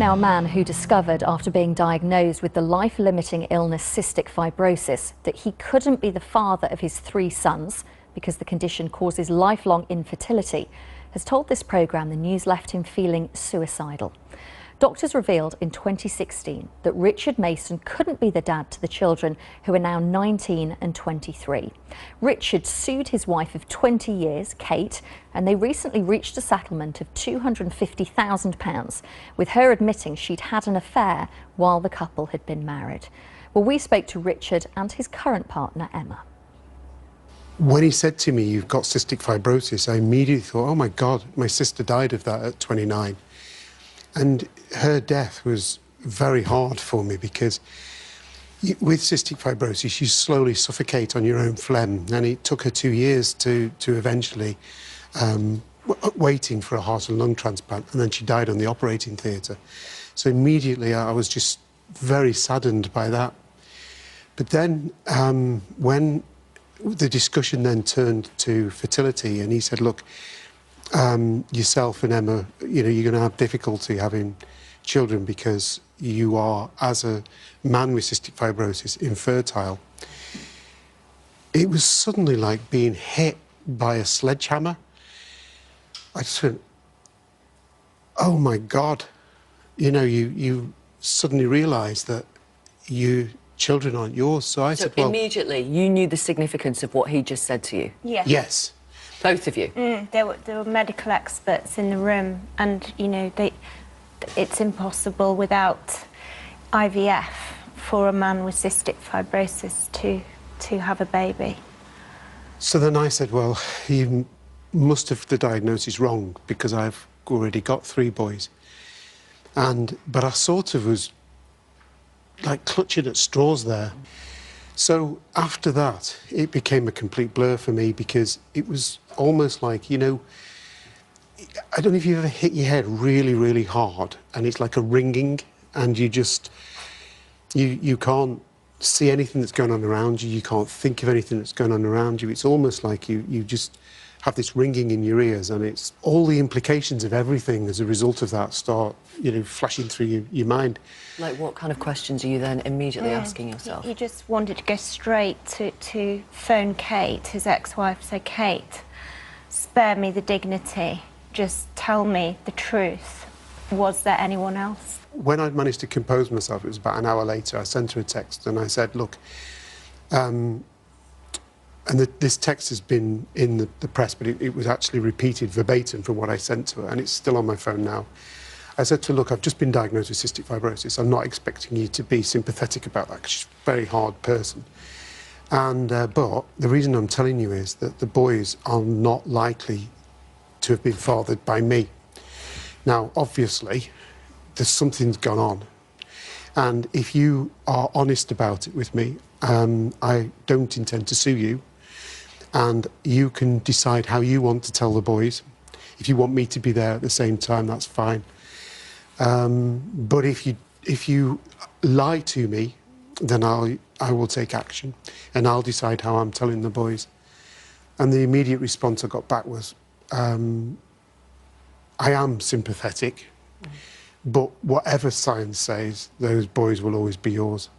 Now, a man who discovered after being diagnosed with the life-limiting illness cystic fibrosis that he couldn't be the father of his 3 sons because the condition causes lifelong infertility has told this programme the news left him feeling suicidal. Doctors revealed in 2016 that Richard Mason couldn't be the dad to the children, who are now 19 and 23. Richard sued his wife of 20 years, Kate, and they recently reached a settlement of £250,000, with her admitting she'd had an affair while the couple had been married. Well, we spoke to Richard and his current partner, Emma. When he said to me, "You've got cystic fibrosis," I immediately thought, oh my God, my sister died of that at 29. And her death was very hard for me because with cystic fibrosis, you slowly suffocate on your own phlegm. And it took her 2 years to eventually waiting for a heart and lung transplant. And then she died on the operating theatre. So immediately I was just very saddened by that. But then when the discussion then turned to fertility, and he said, look, yourself and Emma, you know, you're going to have difficulty having children because you are, as a man with cystic fibrosis, infertile. It was suddenly like being hit by a sledgehammer. I just went, oh my God. You know, you suddenly realise that your children aren't yours. So I said, well, immediately you knew the significance of what he just said to you? Yeah. Yes. Both of you? There were medical experts in the room, and, you know, it's impossible without IVF for a man with cystic fibrosis to have a baby. So then I said, well, you must have the diagnosis wrong because I've already got 3 boys. But I sort of was like clutching at straws there. So after that, it became a complete blur for me because it was almost like, you know, I don't know if you've ever hit your head really, really hard and it's like a ringing and you just, you can't see anything that's going on around you, you can't think of anything that's going on around you. It's almost like you just have this ringing in your ears, and it's all the implications of everything as a result of that start, you know, flashing through your mind. Like what kind of questions are you then immediately asking yourself? He just wanted to go straight to phone Kate, his ex-wife, say, Kate, spare me the dignity, just tell me the truth. Was there anyone else? When I'd managed to compose myself, it was about an hour later, I sent her a text and I said, look, this text has been in the press, but it was actually repeated verbatim from what I sent to her, and it's still on my phone now. I said to her, look, I've just been diagnosed with cystic fibrosis. I'm not expecting you to be sympathetic about that, because she's a very hard person. But the reason I'm telling you is that the boys are not likely to have been fathered by me. Now, obviously, there's something's gone on. And if you are honest about it with me, I don't intend to sue you. And you can decide how you want to tell the boys. If you want me to be there at the same time, that's fine. But if you lie to me, then I will take action, and I'll decide how I'm telling the boys. And the immediate response I got back was, I am sympathetic, but whatever science says, those boys will always be yours.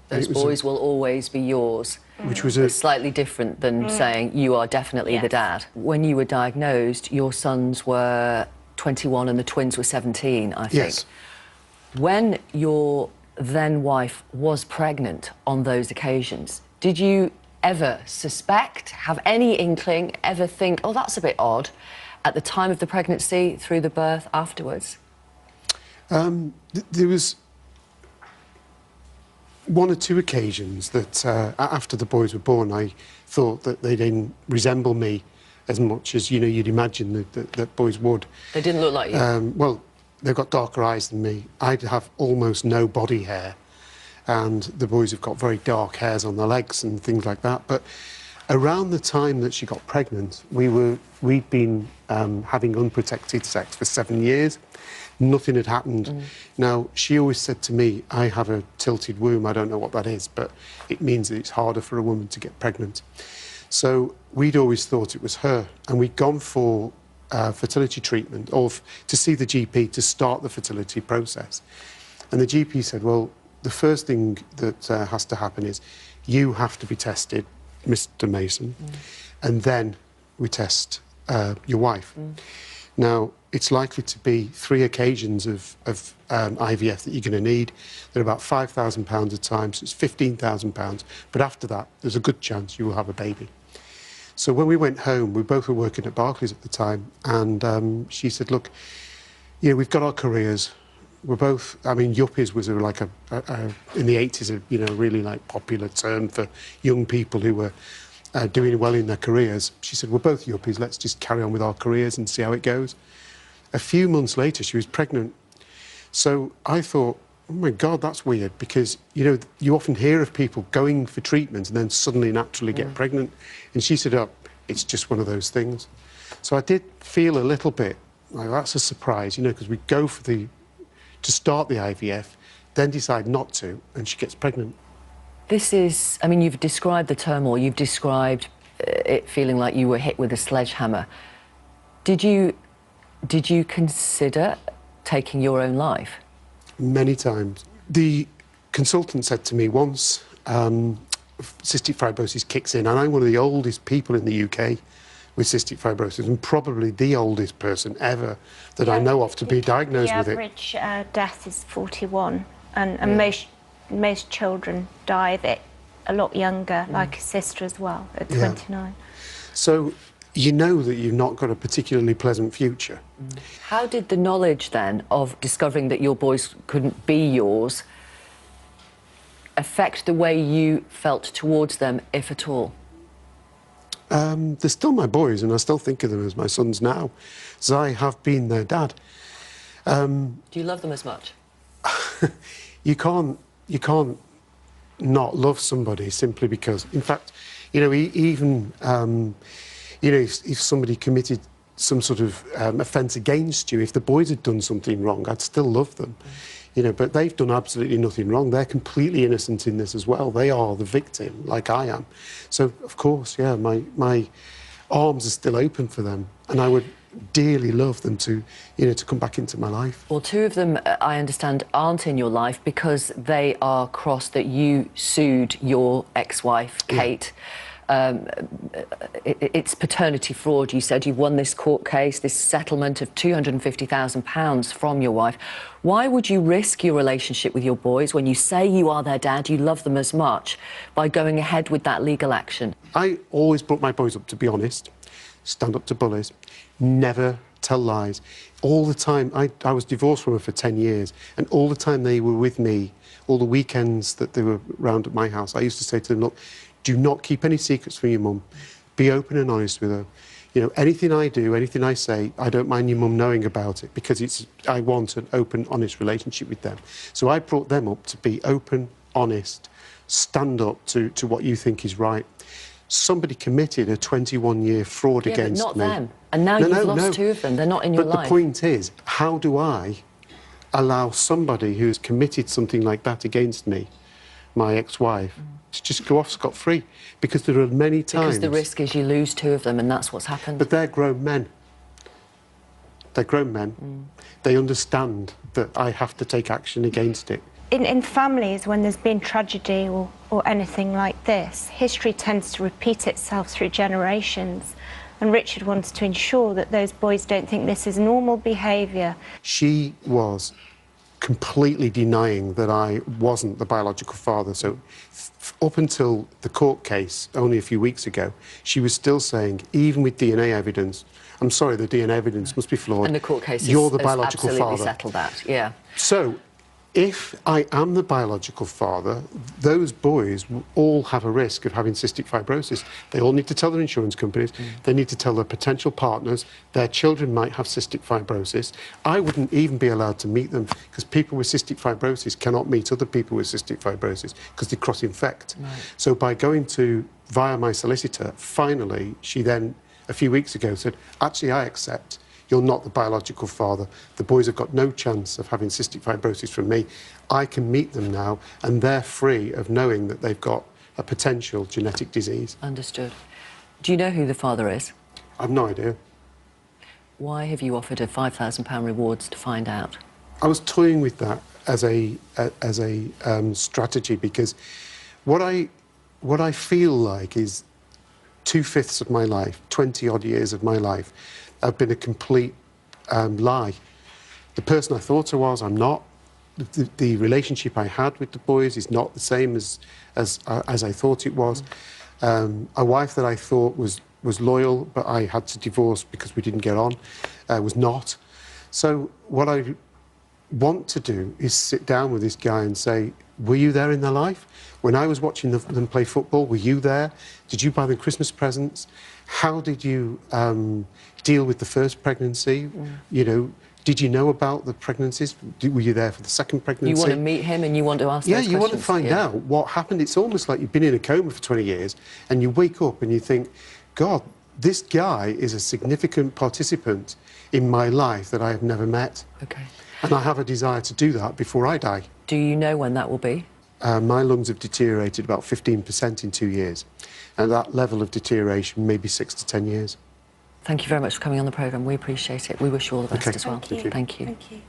Those boys will always be yours. Which was slightly different than saying you are definitely the dad. When you were diagnosed, your sons were 21 and the twins were 17, I think. Yes. When your then wife was pregnant on those occasions, did you ever suspect, have any inkling, ever think, oh, that's a bit odd, at the time of the pregnancy, through the birth, afterwards? There was 1 or 2 occasions that after the boys were born, I thought that they didn't resemble me as much as, you know, you'd imagine that boys would. They didn't look like you? Well, they've got darker eyes than me. I'd have almost no body hair, and the boys have got very dark hairs on their legs and things like that. But around the time that she got pregnant, we'd been having unprotected sex for 7 years. Nothing had happened. Now, she always said to me, I have a tilted womb. I don't know what that is, but it means that it's harder for a woman to get pregnant. So we'd always thought it was her, and we'd gone for fertility treatment, or to see the GP to start the fertility process. And the GP said, well, the first thing that has to happen is you have to be tested, Mr. Mason, and then we test your wife. Now, it's likely to be 3 occasions of IVF that you're going to need. They're about £5,000 a time, so it's £15,000. But after that, there's a good chance you will have a baby. So when we went home, we both were working at Barclays at the time, and she said, look, you know, we've got our careers. We're both, I mean, yuppies was like in the 80s, a, you know, really like popular term for young people who were doing well in their careers. She said, we're both yuppies, let's just carry on with our careers and see how it goes. A few months later, she was pregnant. So I thought, oh my God, that's weird, because, you know, you often hear of people going for treatment and then suddenly naturally get pregnant. And she said, oh, it's just one of those things. So I did feel a little bit like that's a surprise, you know, because we go for to start the IVF, then decide not to, and she gets pregnant. This is, I mean, you've described the turmoil, you've described it feeling like you were hit with a sledgehammer. Did you consider taking your own life? Many times. The consultant said to me once, cystic fibrosis kicks in, and I'm one of the oldest people in the UK with cystic fibrosis, and probably the oldest person ever that I know of to be diagnosed with it. The average death is 41, and most children die of it a lot younger, like a sister as well, at 29. So you know that you've not got a particularly pleasant future. How did the knowledge then of discovering that your boys couldn't be yours affect the way you felt towards them, if at all? They're still my boys, and I still think of them as my sons now, as I have been their dad. Do you love them as much? You can't not love somebody simply because, in fact, you know, even you know, if somebody committed some sort of offence against you, if the boys had done something wrong, I'd still love them. You know, but they've done absolutely nothing wrong. They're completely innocent in this as well. They are the victim, like I am. So, of course, yeah, my arms are still open for them, and I would dearly love them to, you know, to come back into my life. Well, 2 of them, I understand, aren't in your life because they are cross that you sued your ex-wife, Kate. It's paternity fraud, you said. You've won this court case, this settlement of £250,000 from your wife. Why would you risk your relationship with your boys when you say you are their dad, you love them as much, by going ahead with that legal action? I always brought my boys up to be honest, stand up to bullies, never tell lies. All the time, I was divorced from her for 10 years, and all the time they were with me, all the weekends that they were round at my house, I used to say to them, look, do not keep any secrets from your mum. Be open and honest with her. You know, anything I do, anything I say, I don't mind your mum knowing about it, because I want an open, honest relationship with them. So I brought them up to be open, honest, stand up to what you think is right. Somebody committed a 21-year fraud against me. But not them. And now you've lost 2 of them. They're not in your life. But the point is, how do I allow somebody who's committed something like that against me, my ex-wife, to just go off scot-free? Because there are many times... Because the risk is you lose 2 of them, and that's what's happened. But they're grown men. They're grown men. They understand that I have to take action against it. In families, when there's been tragedy or anything like this, history tends to repeat itself through generations. And Richard wants to ensure that those boys don't think this is normal behaviour. She was completely denying that I wasn't the biological father. So up until the court case only a few weeks ago, she was still saying, even with DNA evidence, I'm sorry, the DNA evidence must be flawed. And the court case you're the biological absolutely father. Settled that, yeah. So if I am the biological father, those boys all have a risk of having cystic fibrosis. They all need to tell their insurance companies, they need to tell their potential partners, their children might have cystic fibrosis. I wouldn't even be allowed to meet them, because people with cystic fibrosis cannot meet other people with cystic fibrosis because they cross-infect. Right. So by going via my solicitor, finally, she then, a few weeks ago, said, actually, I accept. You're not the biological father. The boys have got no chance of having cystic fibrosis from me. I can meet them now, and they're free of knowing that they've got a potential genetic disease. Understood. Do you know who the father is? I've no idea. Why have you offered a £5,000 rewards to find out? I was toying with that as a strategy, because what I feel like is 2/5 of my life, 20-odd years of my life, have been a complete lie. The person I thought I was, I'm not. The relationship I had with the boys is not the same as I thought it was. A wife that I thought was loyal, but I had to divorce because we didn't get on, was not. So what I want to do is sit down with this guy and say, were you there in their life? When I was watching them play football, were you there? Did you buy them Christmas presents? How did you deal with the first pregnancy? You know, did you know about the pregnancies? Were you there for the second pregnancy? You want to meet him and you want to ask those questions? Yeah, you want to find out what happened. It's almost like you've been in a coma for 20 years and you wake up and you think, God, this guy is a significant participant in my life that I have never met. OK. And I have a desire to do that before I die. Do you know when that will be? My lungs have deteriorated about 15% in 2 years. And that level of deterioration may be 6 to 10 years. Thank you very much for coming on the programme. We appreciate it. We wish you all the best Okay. as well. Thank you. Thank you. Thank you.